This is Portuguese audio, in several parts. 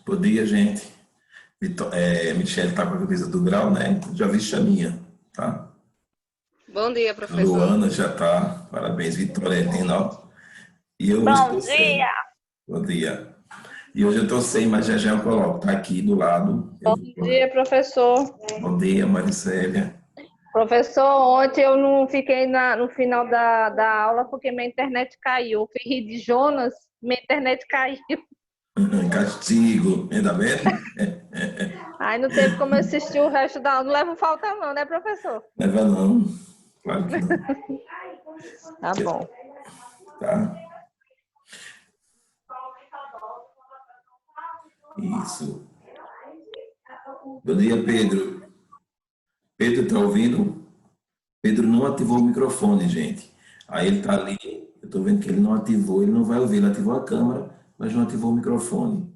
Bom dia, gente. Michele está com a camisa do Grau, né? Já vi a minha, tá? Bom dia, A professor. Luana já tá. Parabéns, Vitória Helena, ó. E eu hoje Bom estou dia! sem. Bom dia. E hoje eu estou sem, mas já eu coloco. Tá aqui do lado. Eu Bom vou dia, colocar. professor. Bom dia, Maricélia. Professor, ontem eu não fiquei no final da aula porque minha internet caiu. Eu fui rir de Jonas, minha internet caiu. Castigo. Ainda bem? Aí não teve como eu assistir o resto da aula. Não leva falta não, né, professor? Leva não. Claro que não. Tá bom. Tá? Isso. Bom dia, Pedro. Pedro, tá ouvindo? Pedro não ativou o microfone, gente. Aí ele tá ali, eu tô vendo que ele não ativou, ele não vai ouvir. Ele ativou a câmera, mas não ativou o microfone.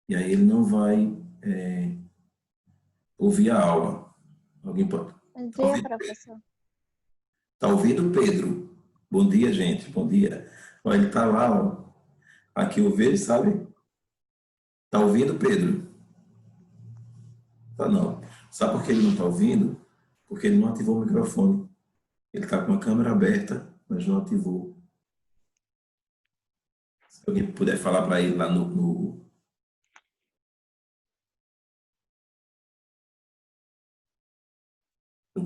E aí ele não vai ouvir a aula. Alguém pode? Bom Tá dia, ouvindo, Pedro? professor. Tá ouvindo, Pedro? Bom dia, gente. Bom dia. Olha, ele tá lá, ó. Aqui eu vejo, sabe? Tá ouvindo, Pedro? Tá não. Sabe por que ele não tá ouvindo? Porque ele não ativou o microfone. Ele tá com a câmera aberta, mas não ativou. Se alguém puder falar para ele lá no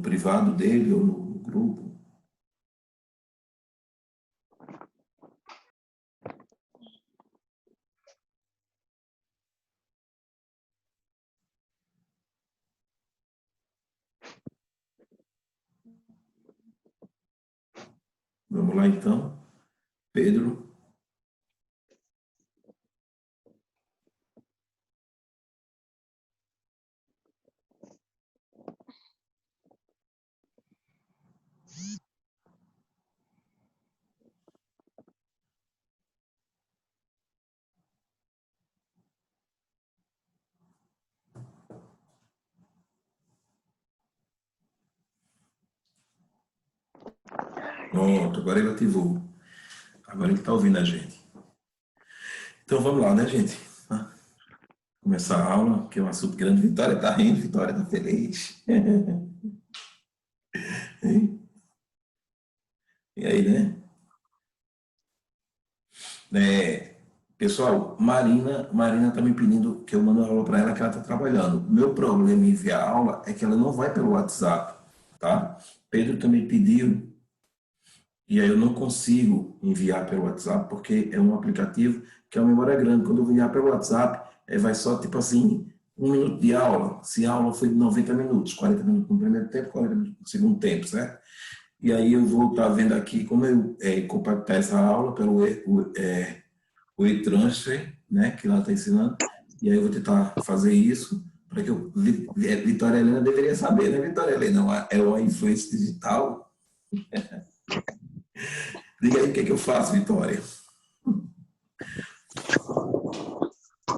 privado dele ou no grupo. Vamos lá então. Pedro. Pronto, agora ele ativou. Agora ele está ouvindo a gente. Então vamos lá, né, gente? Começar a aula, que é um assunto grande. Vitória está rindo, Vitória está feliz. E aí, né? Pessoal, Marina está me pedindo que eu mande uma aula para ela, que ela está trabalhando. Meu problema em enviar a aula é que ela não vai pelo WhatsApp, tá? Pedro também pediu, e aí eu não consigo enviar pelo WhatsApp, porque é um aplicativo que é uma memória grande. Quando eu enviar pelo WhatsApp, vai só, tipo assim, 1 minuto de aula. Se a aula foi de 90 minutos, 40 minutos no primeiro tempo, 40 minutos no segundo tempo, certo? E aí eu vou estar vendo aqui como eu compactar essa aula pelo o e-transfer, né, que ela está ensinando, e aí eu vou tentar fazer isso, para que eu, Vitória Helena deveria saber, né, Vitória Helena? É uma influência digital. Diga aí o que é que eu faço, Vitória.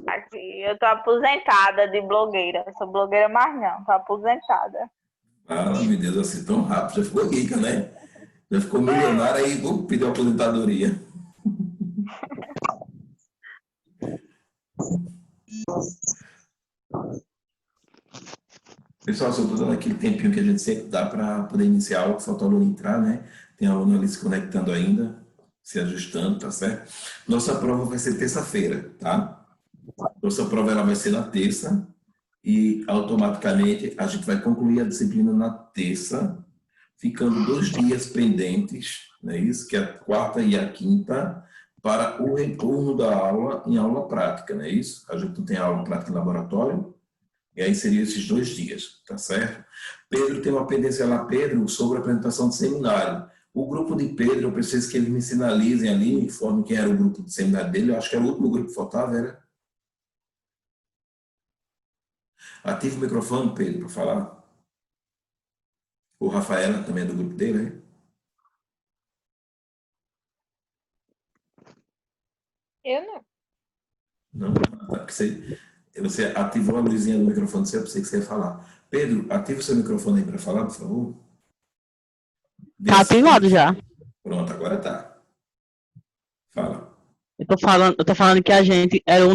Aqui, eu tô aposentada de blogueira. Eu sou blogueira mais não, tô aposentada. Ah, meu Deus, assim tão rápido, já ficou rica, né? Já ficou milionária e pediu aposentadoria. Pessoal, só estou dando aquele tempinho que a gente sempre dá para poder iniciar a aula, que falta o aluno entrar, né? Tem aluno ali se conectando ainda, se ajustando, tá certo? Nossa prova vai ser terça-feira, tá? Nossa prova ela vai ser na terça e automaticamente a gente vai concluir a disciplina na terça, ficando 2 dias pendentes, não é isso? Que é a quarta e a quinta, para o retorno da aula em aula prática, não é isso? A gente não tem aula prática em laboratório, E aí seriam esses 2 dias, tá certo? Pedro tem uma pendência lá, Pedro, sobre a apresentação de seminário. O grupo de Pedro, eu preciso que eles me sinalizem ali, me informem quem era o grupo de seminário dele. Eu acho que era o último grupo que faltava, era? Ativa o microfone, Pedro, para falar. O Rafaela também é do grupo dele, né? Eu não. Não? Porque você ativou a luzinha do microfone, eu pensei que você ia falar. Pedro, ativa o seu microfone aí para falar, por favor. Tá ativado já. Pronto, agora tá. Fala. Eu tô falando que a gente era o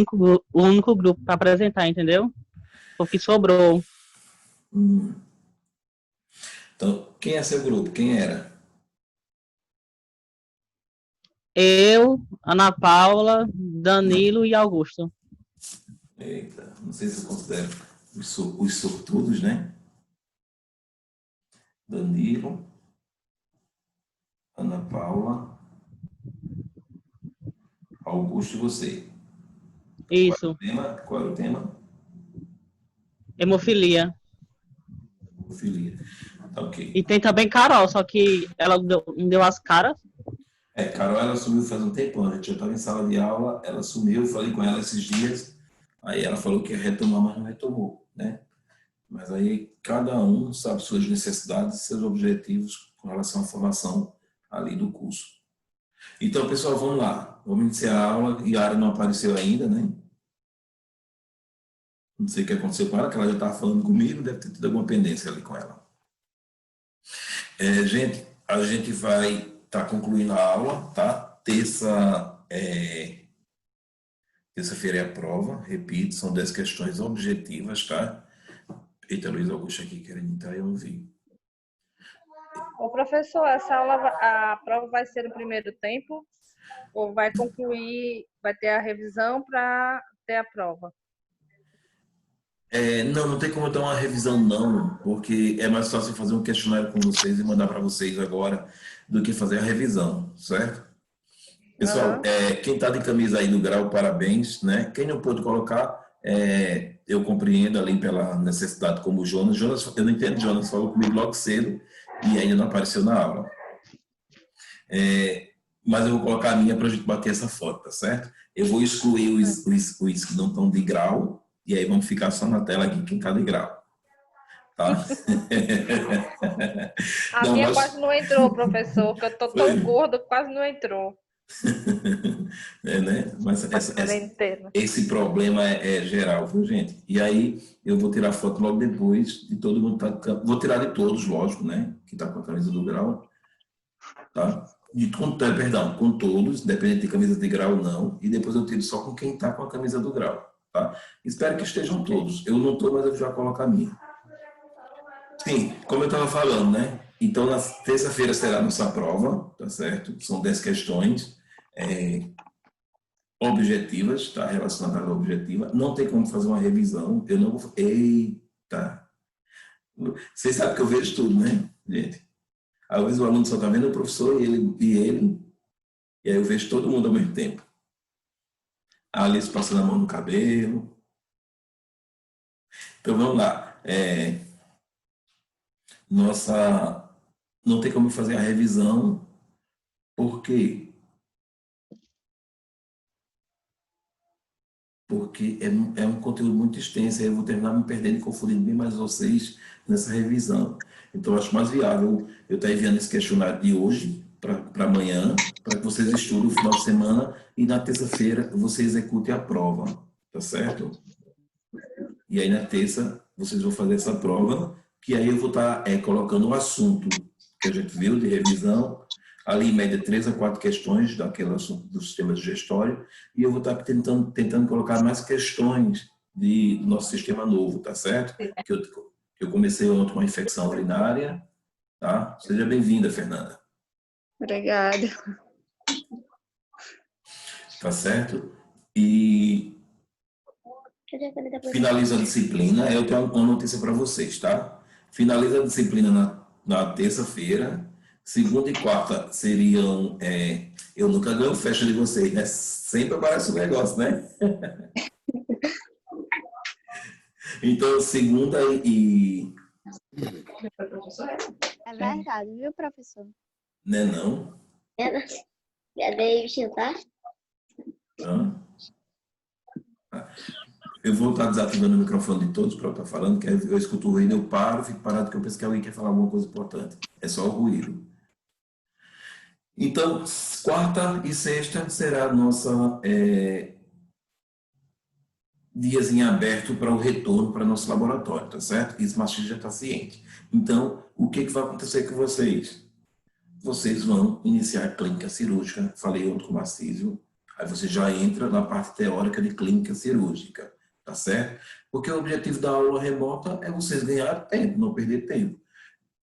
único grupo para apresentar, entendeu? O que sobrou. Então, quem é seu grupo? Quem era? Eu, Ana Paula, Danilo e Augusto. Eita, não sei se eu considero os sortudos, né? Danilo, Ana Paula, Augusto e você. Isso, Qual era o tema? hemofilia. Filia. Tá, ok. E tem também Carol, só que ela não deu as caras. Carol, ela sumiu faz um tempão, a gente já estava em sala de aula, ela sumiu, eu falei com ela esses dias, aí ela falou que ia retomar, mas não retomou, né? Mas aí cada um sabe suas necessidades, seus objetivos com relação à formação ali do curso. Então, pessoal, vamos lá. Vamos iniciar a aula. Yara não apareceu ainda, né? Não sei o que aconteceu com ela, que ela já estava falando comigo, deve ter tido alguma pendência ali com ela. Gente, a gente vai estar concluindo a aula, tá? Terça-feira é a prova, repito, são 10 questões objetivas, tá? Eita, Luiz Augusto aqui querendo entrar, eu não vi. Ô, professor, essa aula, a prova vai ser no primeiro tempo? Ou vai concluir, vai ter a revisão para ter a prova? Não tem como eu dar uma revisão não, porque é mais fácil fazer um questionário com vocês e mandar para vocês agora do que fazer a revisão, certo? Pessoal, quem está de camisa aí do grau, parabéns, né? Quem não pôde colocar, eu compreendo ali pela necessidade, como o Jonas. Eu não entendo, Jonas falou comigo logo cedo e ainda não apareceu na aula. Mas eu vou colocar a minha para a gente bater essa foto, tá certo? Eu vou excluir os que não estão de grau e aí vamos ficar só na tela aqui quem está de grau. Tá? A minha quase não entrou, professor, que eu tô tão gordo que quase não entrou. Né? Mas esse problema é geral, viu, gente? E aí eu vou tirar foto logo depois de todo mundo vou tirar de todos, lógico, né? Que tá com a camisa do grau, tá? Perdão, com todos, independente de camisa de grau ou não, e depois eu tiro só com quem tá com a camisa do grau, tá? Espero que estejam todos. Eu não tô, mas eu já coloco a minha. Sim, como eu estava falando, né? Então, na terça-feira será a nossa prova, tá certo? São 10 questões objetivas, tá? Relacionadas à objetiva. Não tem como fazer uma revisão. Eu não vou... Eita! Vocês sabem que eu vejo tudo, né, gente? Às vezes o aluno só está vendo o professor e aí eu vejo todo mundo ao mesmo tempo. A Alice passando a mão no cabelo. Então, vamos lá. Não tem como fazer a revisão, por quê? Porque é um conteúdo muito extenso, aí eu vou terminar me perdendo e confundindo bem mais vocês nessa revisão. Então, eu acho mais viável eu estar enviando esse questionário de hoje para amanhã, para que vocês estudem o final de semana e na terça-feira você execute a prova, tá certo? E aí na terça vocês vão fazer essa prova, que aí eu vou estar colocando o assunto que a gente viu de revisão, ali em média 3 a 4 questões daquele assunto do sistema digestório, e eu vou estar tentando colocar mais questões do nosso sistema novo, tá certo? Que eu comecei ontem com uma infecção urinária, tá? Seja bem-vinda, Fernanda. Obrigada. Tá certo? E finaliza a disciplina, eu tenho uma notícia para vocês, tá? Finaliza a disciplina na terça-feira, segunda e quarta seriam... eu nunca ganho festa de vocês, né? Sempre aparece um negócio, né? Então, segunda É verdade, viu, professor? né, não? Cadê o tá? Hã? Eu vou estar desativando o microfone de todos para eu estar falando, que aí eu escuto o ruído, eu paro, fico parado, porque eu penso que alguém quer falar alguma coisa importante. É só o ruído. Então, quarta e sexta será a nossa dias em aberto para o retorno para nosso laboratório, tá certo? Isso, mas já está ciente. Então, o que vai acontecer com vocês? Vocês vão iniciar a clínica cirúrgica, falei ontem com o Marcísio, aí você já entra na parte teórica de clínica cirúrgica, tá certo? Porque o objetivo da aula remota é vocês ganharem tempo, não perder tempo.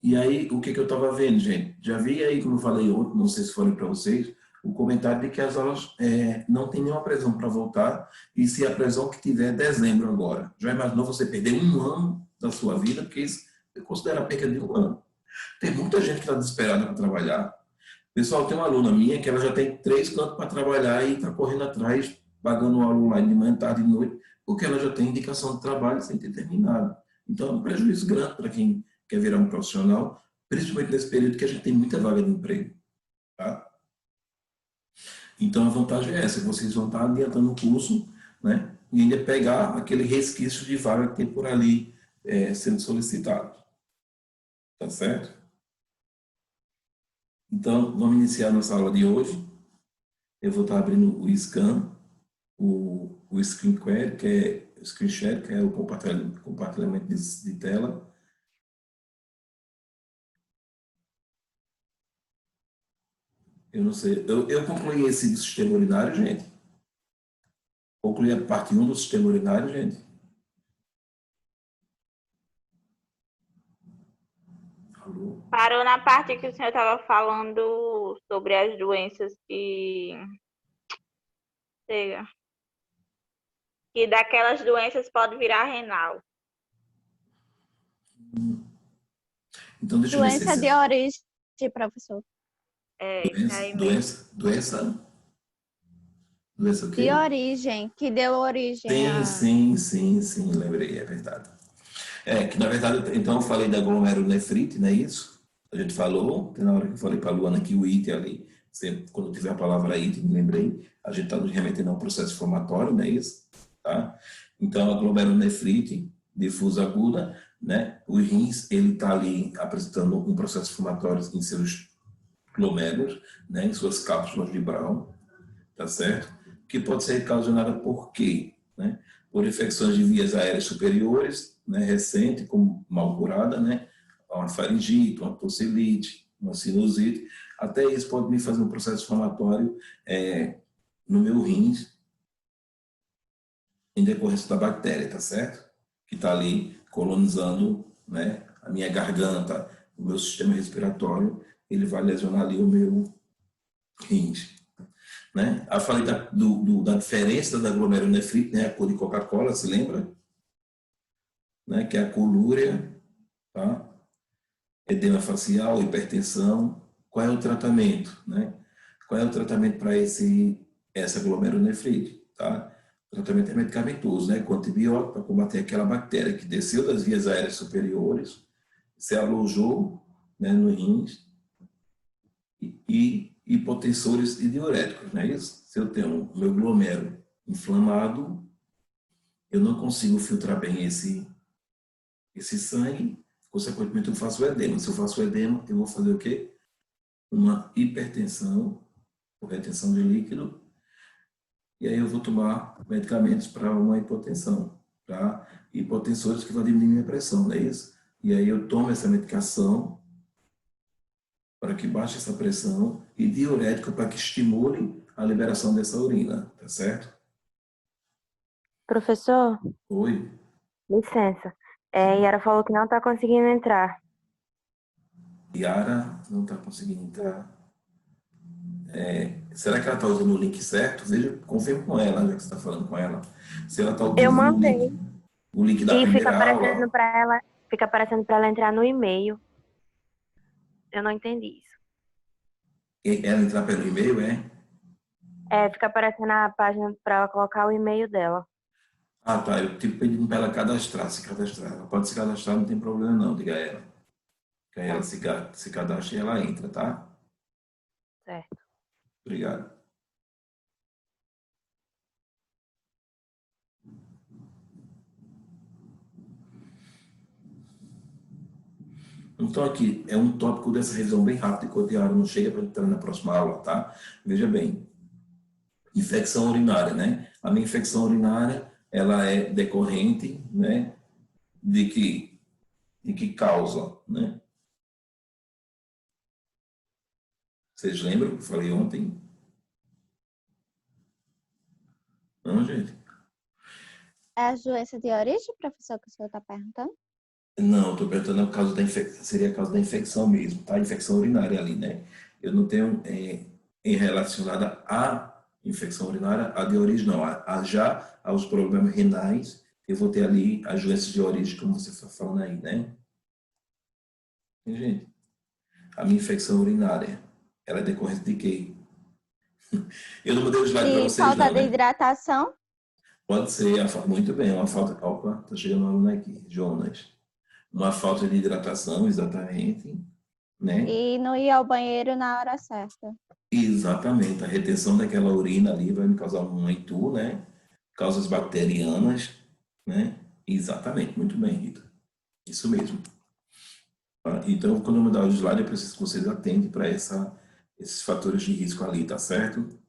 E aí, o que eu estava vendo, gente? Já vi aí, como eu falei ontem, não sei se falei para vocês, o comentário de que as aulas não tem nenhuma previsão para voltar, e se a previsão que tiver é dezembro agora. Já imaginou você perder um ano da sua vida? Porque isso eu considero a perda de um ano. Tem muita gente que está desesperada para trabalhar. Pessoal, tem uma aluna minha que ela já tem 3 cantos para trabalhar e está correndo atrás, pagando aula online de manhã, tarde e noite, porque ela já tem indicação de trabalho sem ter terminado. Então, é um prejuízo grande para quem quer virar um profissional, principalmente nesse período que a gente tem muita vaga de emprego. Tá? Então, a vantagem é essa, vocês vão estar adiantando o curso, né? E ainda pegar aquele resquício de vaga que tem por ali sendo solicitado. Tá certo? Então, vamos iniciar nossa aula de hoje. Eu vou estar abrindo o Scan, o Screen Query, que é o Screen Share, que é o compartilhamento de tela. Eu não sei, eu concluí esse do sistema urinário, gente. Concluí a parte 1 do sistema urinário, gente. Alô? Parou na parte que o senhor estava falando sobre as doenças que daquelas doenças pode virar renal. Então, deixa eu ver se Doença de origem, professor. doença o quê? De origem, que deu origem a... Sim, lembrei, é verdade. Que na verdade, então eu falei da glomerulonefrite, não é isso? A gente falou, na hora que eu falei para a Luana que o IT ali, sempre, quando tiver a palavra IT, me lembrei, a gente está nos remetendo a um processo inflamatório, não é isso? Tá? Então, a glomerulonefrite difusa aguda, né? O rins, ele está ali apresentando um processo inflamatório em seus glomérulos, né? Em suas cápsulas de Brown, tá certo? Que pode ser ocasionada por quê? Né? Por infecções de vias aéreas superiores, né? Recente, como mal curada, né? Uma faringite, uma tonsilite, uma sinusite. Até isso pode me fazer um processo inflamatório no meu rins, em decorrência da bactéria, tá certo? Que está ali colonizando, né, a minha garganta, o meu sistema respiratório, ele vai lesionar ali o meu rins. Né? Eu falei da diferença da glomerulonefrite, né, a cor de Coca-Cola, se lembra? Né, que é a colúria, tá? Edema facial, hipertensão. Qual é o tratamento? Né? Qual é o tratamento para essa glomerulonefrite? Tá? O tratamento é medicamentoso, né? Com antibiótico para combater aquela bactéria que desceu das vias aéreas superiores, se alojou, né, no rins e hipotensores e diuréticos, não é isso? Se eu tenho o meu glomérulo inflamado, eu não consigo filtrar bem esse sangue, consequentemente eu faço o edema. Se eu faço o edema, eu vou fazer o quê? Uma hipertensão, por retenção de líquido, e aí eu vou tomar medicamentos para uma hipotensão, tá? Hipotensores que vão diminuir minha pressão, não é isso? E aí eu tomo essa medicação para que baixe essa pressão e diurético para que estimule a liberação dessa urina, tá certo? Professor, Oi? licença. Yara falou que não está conseguindo entrar. Yara não está conseguindo entrar. Será que ela está usando o link certo? Veja, confirme com ela, já que você está falando com ela. Se ela está Eu utilizando mandei. o link da E fica primeira aparecendo aula, para ela, fica aparecendo para ela entrar no e-mail. Eu não entendi isso. ela entrar pelo e-mail, Fica aparecendo a página para ela colocar o e-mail dela. Ah, tá. Eu estive pedindo para ela cadastrar, se cadastrar. Ela pode se cadastrar, não tem problema não, diga a ela. Que aí ela se cadastra e ela entra, tá? Certo. Obrigado. Então, aqui é um tópico dessa revisão bem rápida, enquanto a hora não chega para entrar na próxima aula, tá? Veja bem, infecção urinária, né? A minha infecção urinária, ela é decorrente, né? De que causa, né? Vocês lembram que eu falei ontem? Não, gente? É a doença de origem, professor, que o senhor está perguntando? Não, estou perguntando a causa da infecção, seria a causa da infecção mesmo, tá? Infecção urinária ali, né? Eu não tenho em relacionada à infecção urinária, a de origem não, já aos problemas renais, eu vou ter ali as doenças de origem, como você está falando aí, né? E, gente, a minha infecção urinária, ela é decorrente de quê? Eu não mandei o slide para De vocês falta não, de né? hidratação Pode ser, muito bem, uma falta, opa, tá chegando um aluno aqui, Jonas. Uma falta de hidratação, exatamente, né? e não ir ao banheiro na hora certa. Exatamente, a retenção daquela urina ali vai me causar um itu, né? Causas bacterianas, né? Exatamente, muito bem, Rita. Isso mesmo. Tá? Então, quando eu mudar o slide, eu preciso que vocês atentem para esses fatores de risco ali, tá certo?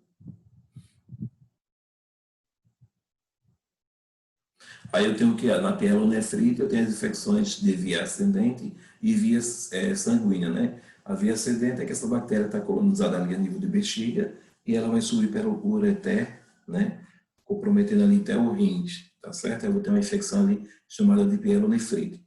Aí eu tenho que, na pielonefrite, eu tenho as infecções de via ascendente e via sanguínea, né? A via ascendente é que essa bactéria está colonizada ali a nível de bexiga e ela vai subir pelo ureter, né? Comprometendo ali até o rins, tá certo? Eu vou ter uma infecção ali chamada de pielonefrite.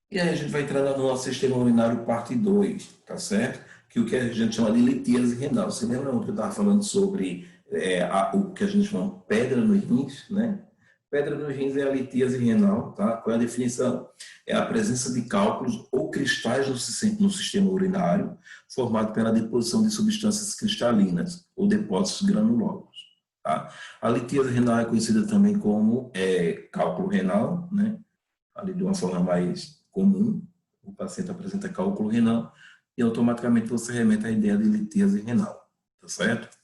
E aí a gente vai entrar no nosso sistema urinário parte 2, tá certo? Que o que a gente chama de litíase renal. Você lembra onde eu estava falando sobre o que a gente chama de pedra nos rins, né? Pedra nos rins é a litíase renal, tá? Qual é a definição? É a presença de cálculos ou cristais no sistema urinário, formado pela deposição de substâncias cristalinas ou depósitos granulosos, tá? A litíase renal é conhecida também como cálculo renal, né? Ali de uma forma mais comum, o paciente apresenta cálculo renal e automaticamente você remete à ideia de litíase renal, tá certo?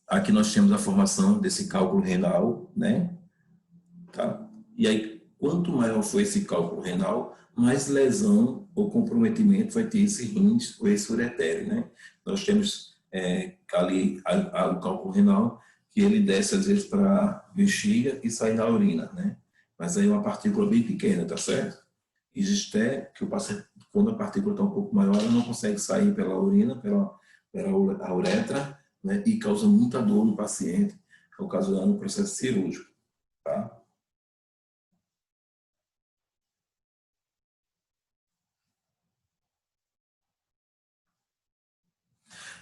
Aqui nós temos a formação desse cálculo renal, né? Tá? E aí, quanto maior for esse cálculo renal, mais lesão ou comprometimento vai ter esse rins ou esse uretere, né? Nós temos ali o cálculo renal, que ele desce às vezes para a bexiga e sai na urina, né? Mas aí é uma partícula bem pequena, tá certo? Existe até que o paciente, quando a partícula está um pouco maior, ela não consegue sair pela urina, pela uretra, né? E causa muita dor no paciente, ocasionando um processo cirúrgico, tá?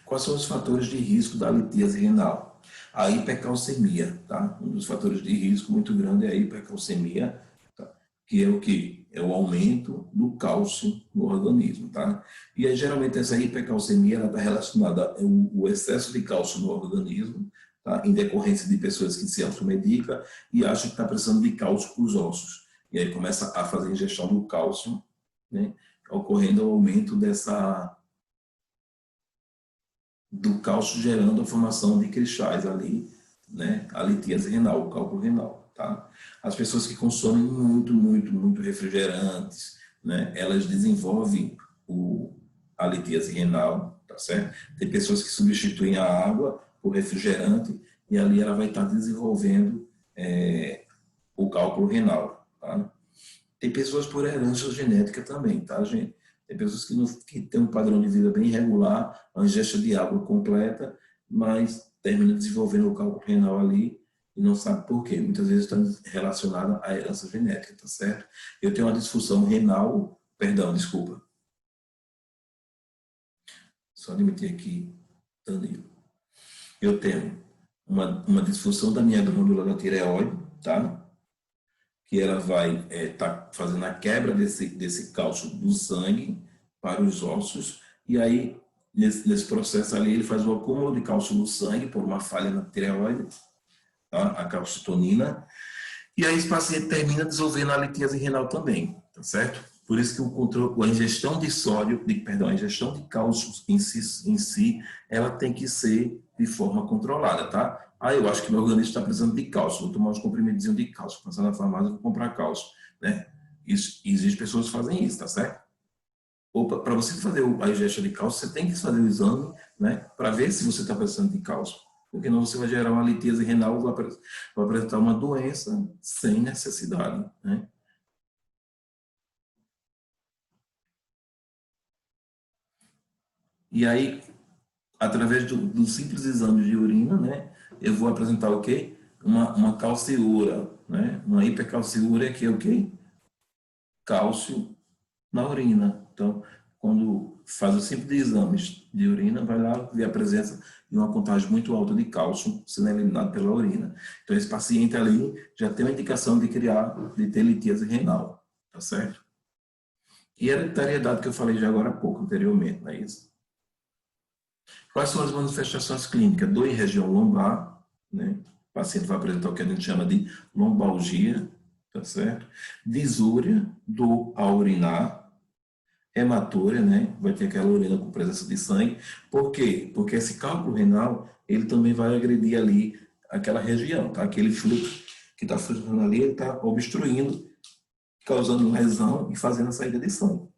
Quais são os fatores de risco da litíase renal? A hipercalcemia, tá? Um dos fatores de risco muito grande é a hipercalcemia, tá? Que é o quê? É o aumento do cálcio no organismo, tá? E aí, geralmente essa hipercalcemia está relacionada ao excesso de cálcio no organismo, tá? Em decorrência de pessoas que se automedicam e acham que está precisando de cálcio para os ossos. E aí começa a fazer ingestão do cálcio, né? Ocorrendo o aumento do cálcio gerando a formação de cristais ali, né? A litíase renal, o cálculo renal, tá? As pessoas que consomem muito refrigerantes, né? Elas desenvolvem a litíase renal, tá certo? Tem pessoas que substituem a água por refrigerante e ali ela vai estar desenvolvendo o cálculo renal, tá? Tem pessoas por herança genética também, tá, gente? Tem pessoas que têm um padrão de vida bem irregular, a ingesta de água completa, mas termina desenvolvendo o cálculo renal ali e não sabe por quê. Muitas vezes está relacionada à herança genética, tá certo? Eu tenho uma disfunção renal, perdão, desculpa. Só admitir aqui, Danilo. Eu tenho uma disfunção da minha glândula da tireoide, tá? que ela vai estar fazendo a quebra desse cálcio do sangue para os ossos, e aí, nesse processo ali, ele faz o acúmulo de cálcio no sangue por uma falha na tireoide, tá? A calcitonina, e aí esse paciente termina desenvolvendo a litíase renal também, tá certo? Por isso que o controle, a ingestão de sódio, a ingestão de cálcio em si, ela tem que ser de forma controlada, tá? Ah, eu acho que meu organismo está precisando de cálcio, vou tomar uns comprimidinhos de cálcio, passar na farmácia, vou comprar cálcio, né? Existem pessoas que fazem isso, tá certo? Ou para você fazer a ingestão de cálcio, você tem que fazer o exame, né? Para ver se você está precisando de cálcio. Porque senão você vai gerar uma litíase renal, vai apresentar uma doença sem necessidade, né? E aí, através do simples exame de urina, né, eu vou apresentar o quê? Uma calciúria, né? Uma hipercalciúria, que é o quê? Cálcio na urina. Então, quando faz o simples exames de urina, vai lá ver a presença de uma contagem muito alta de cálcio sendo eliminado pela urina. Então, esse paciente ali já tem uma indicação de ter litíase renal, tá certo? E a hereditariedade que eu falei já agora há pouco, anteriormente, não é isso? Quais são as manifestações clínicas? Dor em região lombar, né? O paciente vai apresentar o que a gente chama de lombalgia, tá certo? Disúria, dor ao urinar, hematória, né? Vai ter aquela urina com presença de sangue. Por quê? Porque esse cálculo renal, ele também vai agredir ali aquela região, tá? Aquele fluxo que está funcionando ali, ele está obstruindo, causando lesão e fazendo a saída de sangue.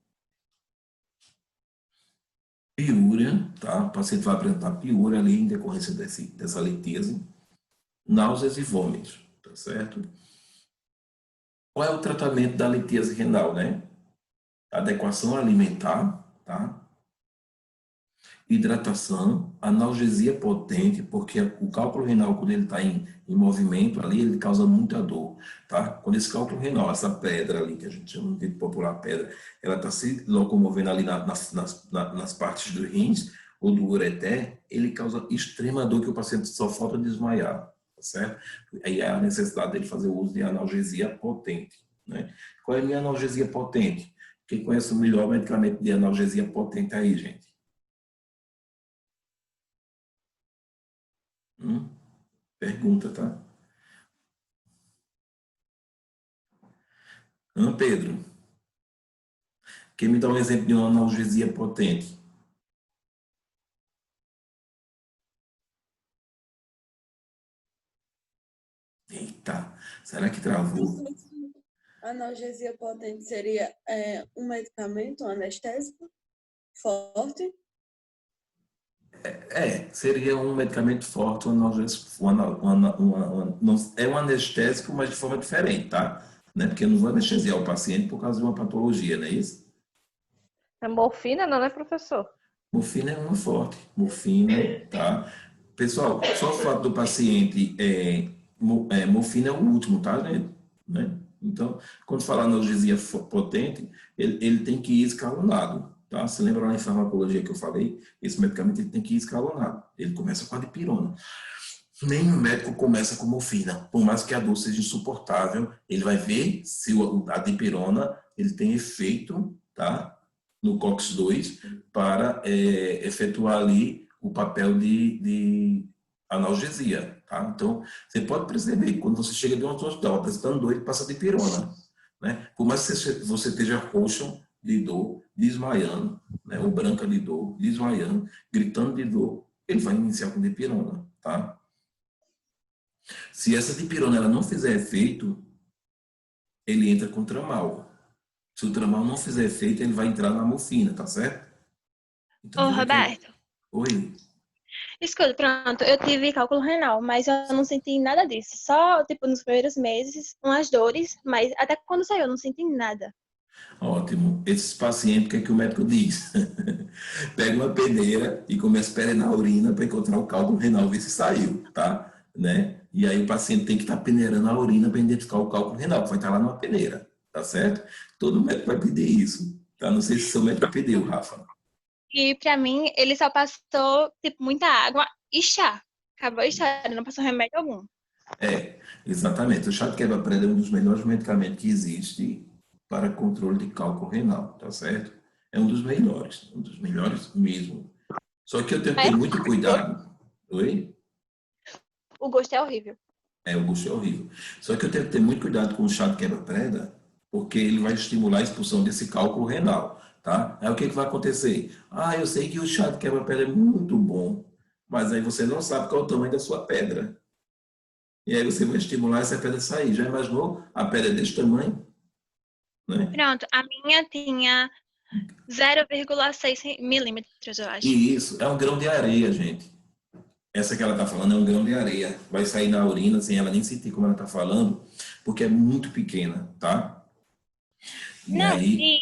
Piúria, tá? O paciente vai apresentar piúria ali em decorrência dessa litíase, náuseas e vômitos, tá certo? Qual é o tratamento da litíase renal, né? Adequação alimentar, tá? Hidratação, analgesia potente, porque o cálculo renal, quando ele está em movimento ali, ele causa muita dor, tá? Quando esse cálculo renal, essa pedra ali, que a gente chama de popular pedra, ela está se locomovendo ali nas partes dos rins ou do ureter, ele causa extrema dor que o paciente só falta desmaiar, tá certo? Aí é a necessidade dele fazer o uso de analgesia potente, né? Qual é a minha analgesia potente? Quem conhece o melhor medicamento de analgesia potente aí, gente? Pergunta, tá? Pedro, quem me dá um exemplo de uma analgesia potente? Eita, será que travou? Analgesia potente seria um medicamento, um anestésico forte? Seria um medicamento forte, um analgésico, é um anestésico, mas de forma diferente, tá? Né? Porque eu não vou anestesiar o paciente por causa de uma patologia, não é isso? É morfina, não é, professor? Morfina é uma forte, morfina, tá? Pessoal, só o fato do paciente, morfina é o último, tá, gente? Né? Então, quando fala analgesia potente, ele tem que ir escalonado, tá? Você lembra lá em farmacologia que eu falei? Esse medicamento ele tem que ir escalonado. Ele começa com a dipirona. Nenhum médico começa com morfina. Por mais que a dor seja insuportável, ele vai ver se a dipirona ele tem efeito, tá? No COX-2 para efetuar ali o papel de analgesia, tá? Então, você pode perceber que quando você chega de um hospital apresentando dor, ele passa dipirona, né? Por mais que você esteja roxo de dor, desmaiando, né? Ou branca de dor, desmaiando, gritando de dor, ele vai iniciar com dipirona, tá? Se essa dipirona ela não fizer efeito, ele entra com tramal. Se o tramal não fizer efeito, ele vai entrar na morfina, tá certo? Então, Ô, Roberto, Oi. escuta, pronto, eu tive cálculo renal, mas eu não senti nada disso. Só, tipo, nos primeiros meses, umas dores, mas até quando saiu, eu não senti nada. Ótimo. Esses pacientes, o que é que o médico diz? Pega uma peneira e começa a penenar a urina para encontrar o cálculo renal, ver se saiu, tá? Né? E aí o paciente tem que estar peneirando a urina para identificar o cálculo renal, que vai estar lá numa peneira, tá certo? Todo médico vai pedir isso, tá? Não sei se seu médico pediu, Rafa. E pra mim, ele só passou, tipo, muita água e chá. Acabou o chá, ele não passou remédio algum. Exatamente. O chá de quebra-pedra é um dos melhores medicamentos que existe para controle de cálculo renal, tá certo? É um dos melhores mesmo. Só que eu tenho que ter muito cuidado. Oi? O gosto é horrível. O gosto é horrível. Só que eu tenho que ter muito cuidado com o chá de quebra-pedra, porque ele vai estimular a expulsão desse cálculo renal, tá? Aí o que vai acontecer? Eu sei que o chá de quebra-pedra é muito bom, mas aí você não sabe qual é o tamanho da sua pedra. E aí você vai estimular essa pedra a sair. Já imaginou? A pedra é desse tamanho? Né? Pronto, a minha tinha 0,6 milímetros, eu acho. E isso é um grão de areia, gente. Essa que ela está falando é um grão de areia. Vai sair na urina sem ela nem sentir como ela está falando, porque é muito pequena, tá? E Não, aí...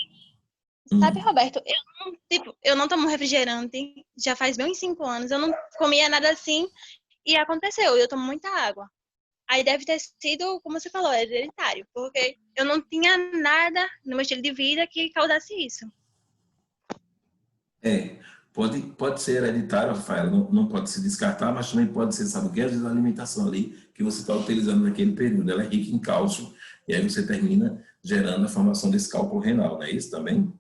sabe, Roberto, eu não tomo refrigerante já faz bem uns 5 anos. Eu não comia nada assim e aconteceu. Eu tomo muita água. Aí deve ter sido, como você falou, hereditário, porque eu não tinha nada no meu estilo de vida que causasse isso. Pode ser hereditário, Rafaela, não pode se descartar, mas também pode ser, sabe o que? Às vezes a alimentação ali que você está utilizando naquele período, ela é rica em cálcio, e aí você termina gerando a formação desse cálculo renal, não é isso também?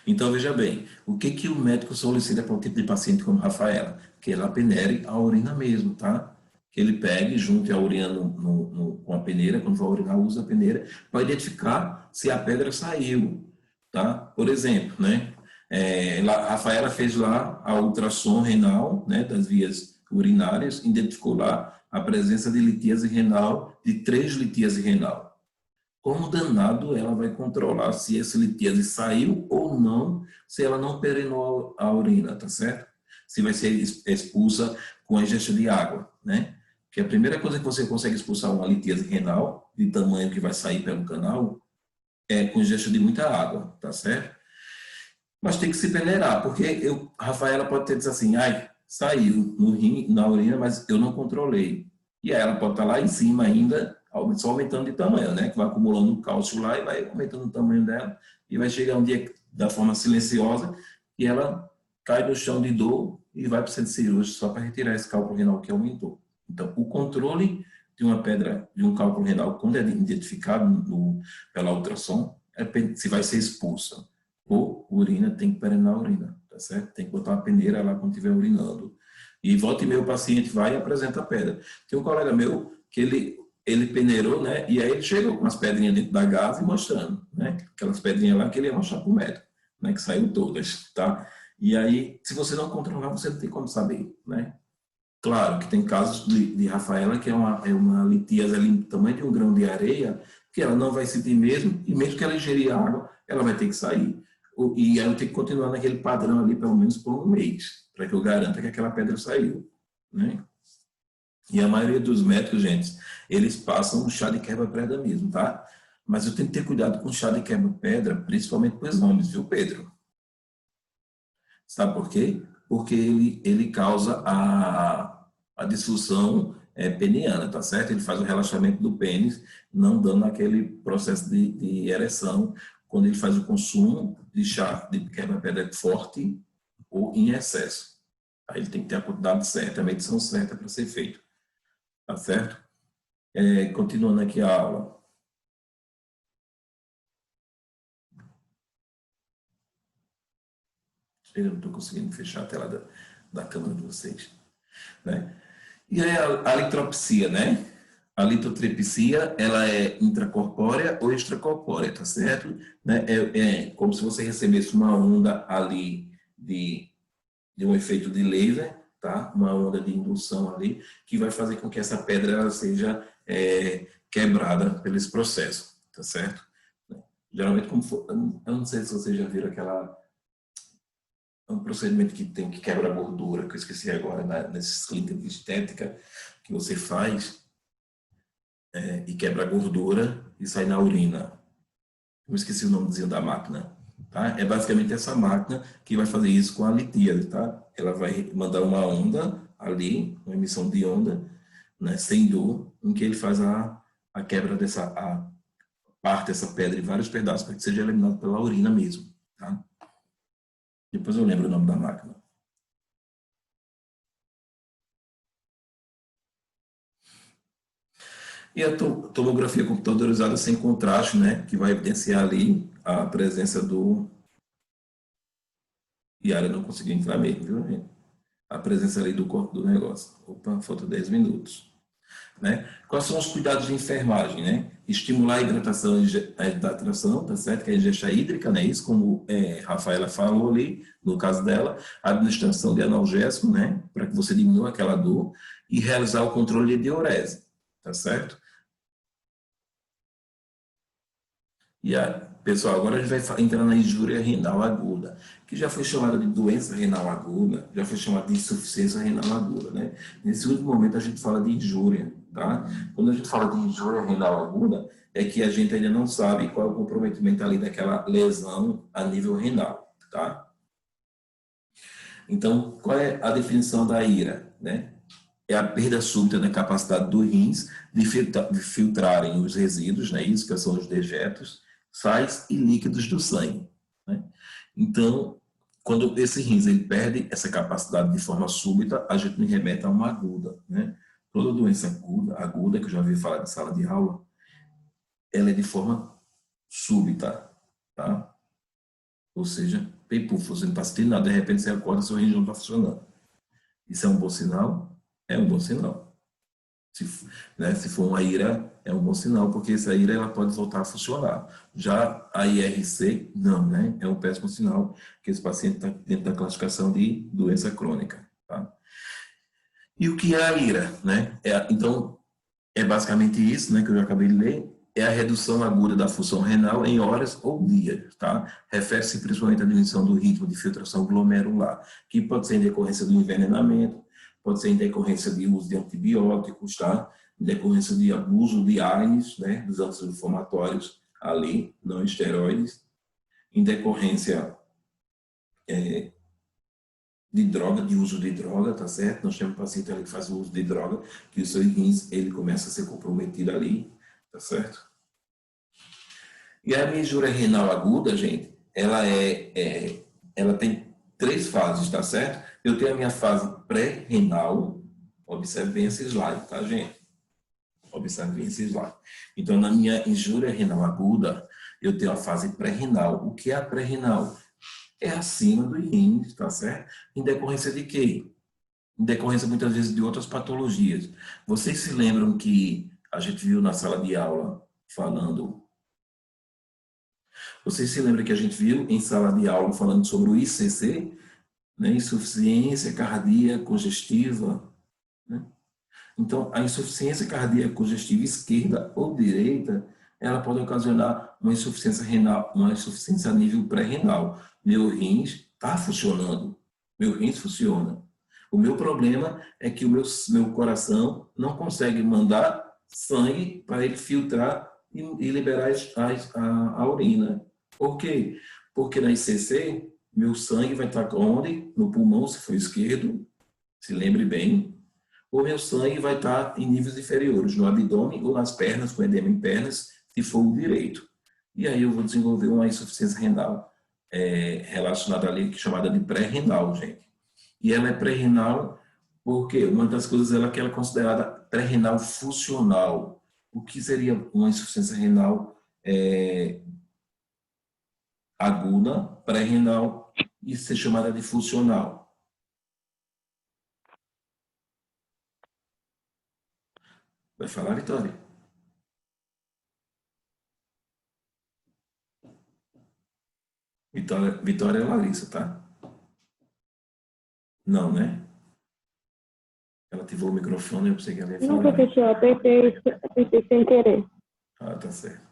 Então, veja bem, o que o médico solicita para um tipo de paciente como Rafaela? Que ela penere a urina mesmo, tá? Que ele pegue, junte a urina com a peneira, quando for urinar, usa a peneira, para identificar se a pedra saiu, tá? Por exemplo, né? A Rafaela fez lá a ultrassom renal, né, das vias urinárias, identificou lá a presença de litíase renal, de 3 litíase renal. Como danado ela vai controlar se esse litíase saiu ou não, se ela não perenou a urina, tá certo? Se vai ser expulsa com a ingestão de água, né? Que a primeira coisa que você consegue expulsar uma litíase renal, de tamanho que vai sair pelo canal, é com ingestão de muita água, tá certo? Mas tem que se peneirar, porque Rafaela pode ter dito assim, saiu no rim, na urina, mas eu não controlei. E aí ela pode estar lá em cima ainda, só aumentando de tamanho, né? Que vai acumulando cálcio lá e vai aumentando o tamanho dela, e vai chegar um dia, da forma silenciosa, que ela cai no chão de dor e vai para o centro cirúrgico só para retirar esse cálculo renal que aumentou. Então, o controle de uma pedra, de um cálculo renal, quando é identificado pela ultrassom, se vai ser expulsa. Ou urina, tem que perenar a urina, tá certo? Tem que botar uma peneira lá quando estiver urinando. E volta e meia o paciente vai e apresenta a pedra. Tem um colega meu que ele peneirou, né? E aí ele chegou com as pedrinhas dentro da gase mostrando, né? Aquelas pedrinhas lá que ele ia mostrar para o médico, né? Que saiu todas, tá? E aí, se você não controlar, você não tem como saber, né? Claro que tem casos de Rafaela que é uma litíase ali do tamanho de um grão de areia, que ela não vai sentir mesmo, e mesmo que ela ingerir água, ela vai ter que sair. E ela tem que continuar naquele padrão ali, pelo menos por um mês, para que eu garanta que aquela pedra saiu, né? E a maioria dos médicos, gente, eles passam o chá de quebra-pedra mesmo, tá? Mas eu tenho que ter cuidado com o chá de quebra-pedra, principalmente para os homens, viu, Pedro? Sabe por quê? Porque ele causa a disfunção peniana, tá certo? Ele faz o relaxamento do pênis, não dando aquele processo de ereção, quando ele faz o consumo de chá de quebra-pedra forte ou em excesso. Aí ele tem que ter a quantidade certa, a medição certa para ser feito. Tá certo? Continuando aqui a aula. Eu não estou conseguindo fechar a tela da câmera de vocês. Né? E aí a litropsia, né? A litotripsia, ela é intracorpórea ou extracorpórea, tá certo? Né? É como se você recebesse uma onda ali de um efeito de laser, tá? Uma onda de indução ali, que vai fazer com que essa pedra ela seja quebrada pelo esse processo, tá certo? Geralmente, eu não sei se vocês já viram um procedimento que quebra a gordura, que eu esqueci agora, nesses clínicas de estética, que você faz e quebra a gordura e sai na urina. Eu esqueci o nomezinho da máquina. Tá? É basicamente essa máquina que vai fazer isso com a litíase, tá? Ela vai mandar uma onda ali, uma emissão de onda, né, sem dor, em que ele faz a quebra parte dessa pedra em vários pedaços para que seja eliminado pela urina mesmo, tá? Depois eu lembro o nome da máquina. E a tomografia computadorizada sem contraste, né, que vai evidenciar ali a presença do... Yara não conseguiu entrar mesmo, viu, gente? A presença ali do corpo do negócio. Opa, falta 10 minutos. Né? Quais são os cuidados de enfermagem, né? Estimular a hidratação, tá certo? Que é a ingesta hídrica, né? Isso, como a Rafaela falou ali, no caso dela, a administração de analgésico, né? Para que você diminua aquela dor, e realizar o controle de diurese, tá certo? E pessoal, agora a gente vai entrar na injúria renal aguda, que já foi chamada de doença renal aguda, já foi chamada de insuficiência renal aguda, né? Nesse último momento a gente fala de injúria, tá? Quando a gente fala de injúria renal aguda, é que a gente ainda não sabe qual é o comprometimento ali daquela lesão a nível renal, tá? Então, qual é a definição da IRA, né? É a perda súbita da capacidade dos rins de filtrarem os resíduos, né? Isso que são os dejetos, sais e líquidos do sangue, né? Então, quando esse rins ele perde essa capacidade de forma súbita, a gente me remete a uma aguda, né? Toda doença aguda, que eu já ouvi falar de sala de aula, ela é de forma súbita, tá? Ou seja, puf, você não está sentindo nada, de repente você acorda, seu rins não está funcionando. Isso é um bom sinal? É um bom sinal. Se for uma IRA, é um bom sinal, porque essa IRA ela pode voltar a funcionar. Já a IRC, não, né? É um péssimo sinal, que esse paciente está dentro da classificação de doença crônica. Tá? E o que é a IRA? Né? Então, é basicamente isso, né, que eu já acabei de ler, é a redução aguda da função renal em horas ou dias. Tá? Refere-se principalmente à diminuição do ritmo de filtração glomerular, que pode ser em decorrência do envenenamento, pode ser em decorrência de uso de antibióticos, tá? Em decorrência de abuso de AINES, né? Dos anti-inflamatórios ali, não esteroides, em decorrência de droga, de uso de droga, tá certo? Nós temos um paciente ali que faz o uso de droga, que o seu rins, ele começa a ser comprometido ali, tá certo? E a injúria renal aguda, gente, ela tem 3 fases, tá certo? Eu tenho a minha fase pré-renal, observe bem esse slide, tá, gente? Observe bem esse slide. Então, na minha injúria renal aguda, eu tenho a fase pré-renal. O que é a pré-renal? É acima dos rins, tá certo? Em decorrência de quê? Em decorrência, muitas vezes, de outras patologias. Vocês se lembram que a gente viu na sala de aula falando... Vocês se lembram que a gente viu em sala de aula falando sobre o ICC? Né? Insuficiência cardíaca congestiva. Né? Então, a insuficiência cardíaca congestiva esquerda ou direita, ela pode ocasionar uma insuficiência renal, uma insuficiência a nível pré-renal. Meu rins está funcionando, meu rins funciona. O meu problema é que o meu coração não consegue mandar sangue para ele filtrar e liberar a urina. Por quê? Porque na ICC, meu sangue vai estar onde? No pulmão, se for esquerdo, se lembre bem. Ou meu sangue vai estar em níveis inferiores, no abdômen ou nas pernas, com edema em pernas, se for o direito. E aí eu vou desenvolver uma insuficiência renal relacionada ali, chamada de pré-renal, gente. E ela é pré-renal porque uma das coisas que ela é considerada pré-renal funcional. O que seria uma insuficiência renal aguda, pré-renal, e ser chamada de funcional? Vai falar, Vitória? Vitória é Larissa, tá? Não, né? Ela ativou o microfone, eu pensei que ela ia falar. Não, professor, apertei sem querer. Ah, tá certo.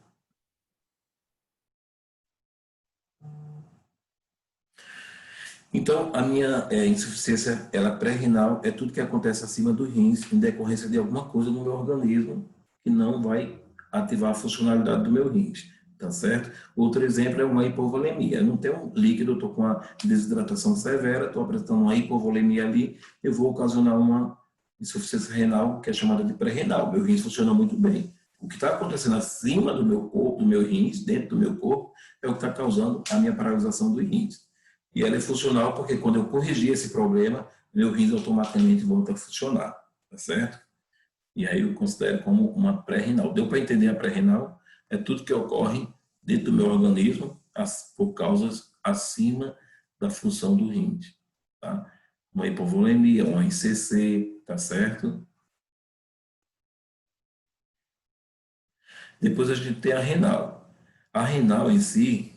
Então, a minha insuficiência pré-renal é tudo que acontece acima do rins em decorrência de alguma coisa no meu organismo que não vai ativar a funcionalidade do meu rins, tá certo? Outro exemplo é uma hipovolemia. Eu não tenho um líquido, eu estou com uma desidratação severa, estou apresentando uma hipovolemia ali, eu vou ocasionar uma insuficiência renal que é chamada de pré-renal. Meu rins funciona muito bem. O que está acontecendo acima do meu corpo, do meu rins, dentro do meu corpo, é o que está causando a minha paralisação dos rins. E ela é funcional porque quando eu corrigir esse problema, meu rins automaticamente volta a funcionar, tá certo? E aí eu considero como uma pré-renal. Deu para entender a pré-renal? É tudo que ocorre dentro do meu organismo por causas acima da função do rins, tá? Uma hipovolemia, uma ICC, tá certo? Depois a gente tem a renal. A renal em si,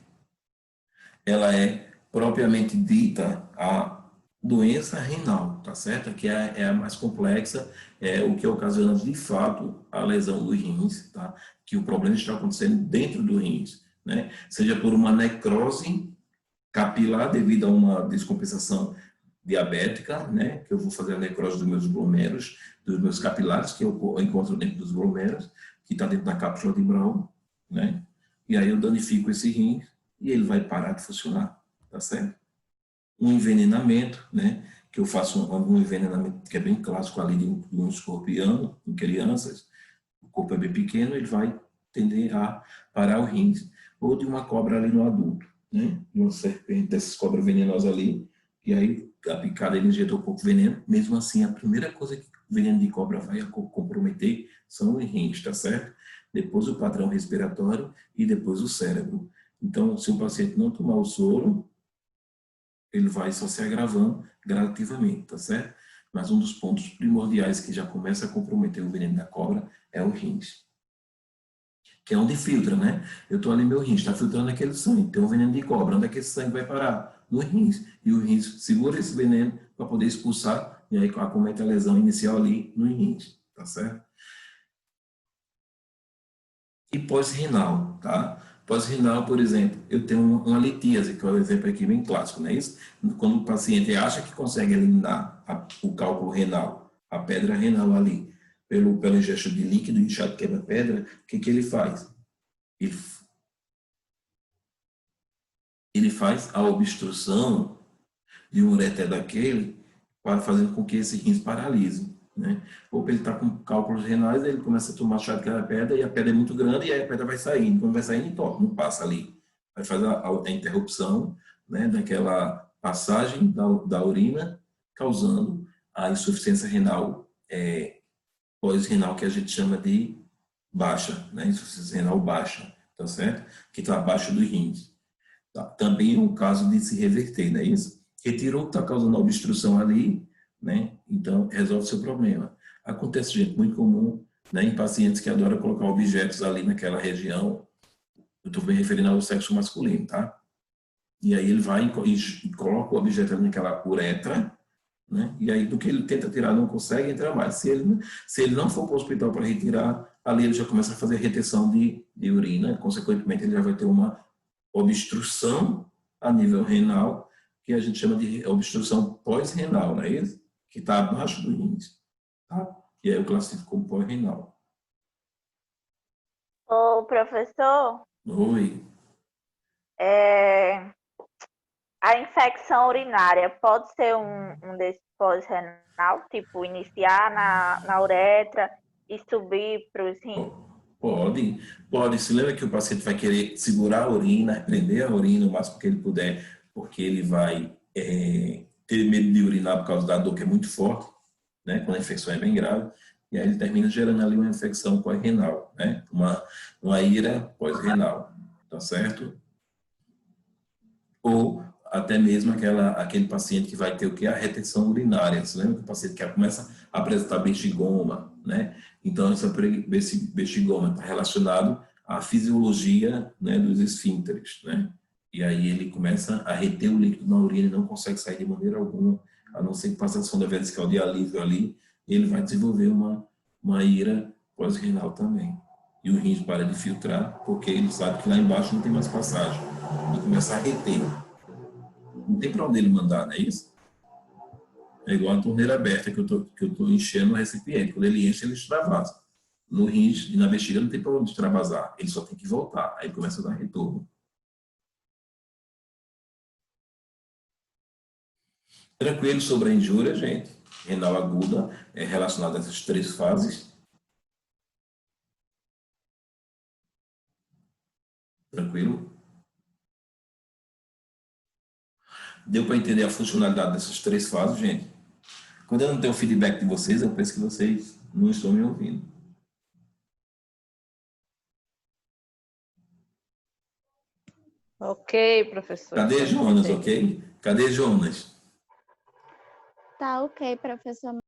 ela é propriamente dita a doença renal, tá certo? Que é a mais complexa, é o que ocasiona de fato a lesão dos rins, tá? Que o problema está acontecendo dentro do rins, né? Seja por uma necrose capilar devido a uma descompensação diabética, né? Que eu vou fazer a necrose dos meus glomérulos, dos meus capilares, que eu encontro dentro dos glomérulos, que está dentro da cápsula de Brown, né? E aí eu danifico esse rim e ele vai parar de funcionar, tá certo? Um envenenamento, né? Que eu faço um envenenamento que é bem clássico ali de um escorpião em crianças, o corpo é bem pequeno, ele vai tender a parar o rins. Ou de uma cobra ali no adulto, né? De uma serpente, dessas cobras venenosas ali, e aí a picada ele injetou um pouco de veneno, mesmo assim a primeira coisa que o veneno de cobra vai comprometer são os rins, tá certo? Depois o padrão respiratório e depois o cérebro. Então, se o paciente não tomar o soro, ele vai só se agravando gradativamente, tá certo? Mas um dos pontos primordiais que já começa a comprometer o veneno da cobra é o rins. Que é onde filtra, né? Eu estou ali, meu rins está filtrando aquele sangue, tem um veneno de cobra, onde é que esse sangue vai parar? No rins. E o rins segura esse veneno para poder expulsar, e aí acomete a lesão inicial ali no rins, tá certo? E pós-renal, tá? Pós-renal, por exemplo, eu tenho uma litíase, que é o exemplo aqui bem clássico, não é isso? Quando o paciente acha que consegue eliminar o cálculo renal, a pedra renal ali, pelo ingesto de líquido inchado quebra-pedra, o que ele faz? Ele faz a obstrução de um ureter daquele, fazendo com que esse rins paralise, né? Ou ele está com cálculos renais, ele começa a tomar chá de cada pedra, e a pedra é muito grande, e aí a pedra vai saindo. Quando vai saindo, toca, não passa ali. Vai fazer a interrupção, né, daquela passagem da urina, causando a insuficiência renal pós-renal, que a gente chama de baixa, né? Insuficiência renal baixa, tá certo? Que está abaixo dos rins. Tá? Também é um caso de se reverter, não é isso? Retirou o que está causando a obstrução ali, né? Então, resolve seu problema. Acontece, gente, muito comum, né, em pacientes que adoram colocar objetos ali naquela região. Eu estou me referindo ao sexo masculino, tá? E aí ele vai e coloca o objeto ali naquela uretra, né? E aí do que ele tenta tirar não consegue entrar mais. Se ele não for para o hospital para retirar, ali ele já começa a fazer retenção de urina, consequentemente ele já vai ter uma obstrução a nível renal, que a gente chama de obstrução pós-renal, não é isso? Que está abaixo do rins, tá? E aí eu classifico como pós-renal. Ô, professor, Oi. a infecção urinária pode ser um desses pós-renal? Tipo, iniciar na uretra e subir para os rins? Pode. Se lembra que o paciente vai querer segurar a urina, prender a urina o máximo que ele puder, porque ele vai ter medo de urinar por causa da dor que é muito forte, né? Quando a infecção é bem grave, e aí ele termina gerando ali uma infecção pós-renal, né? Uma ira pós-renal, tá certo? Ou até mesmo aquele paciente que vai ter o que? A retenção urinária. Você lembra que o paciente que começa a apresentar bexigoma, né? Então, esse bexigoma está relacionado à fisiologia, né, dos esfíncteres, né? E aí ele começa a reter o líquido na urina e não consegue sair de maneira alguma, a não ser que passe a sonda vesical de alívio ali, e ele vai desenvolver uma ira pós-renal também. E o rins para de filtrar, porque ele sabe que lá embaixo não tem mais passagem. E começa a reter. Não tem para onde ele mandar, não é isso? É igual a torneira aberta que eu tô enchendo o recipiente. Quando ele enche, ele extravasa. No rins e na bexiga não tem para onde extravasar. Ele só tem que voltar. Aí começa a dar retorno. Tranquilo sobre a injúria, gente. Renal aguda é relacionada a essas 3 fases. Tranquilo? Deu para entender a funcionalidade dessas 3 fases, gente? Quando eu não tenho feedback de vocês, eu penso que vocês Não estou me ouvindo. Ok, professor. Cadê Jonas, ok? Cadê Jonas? Tá ok, professor.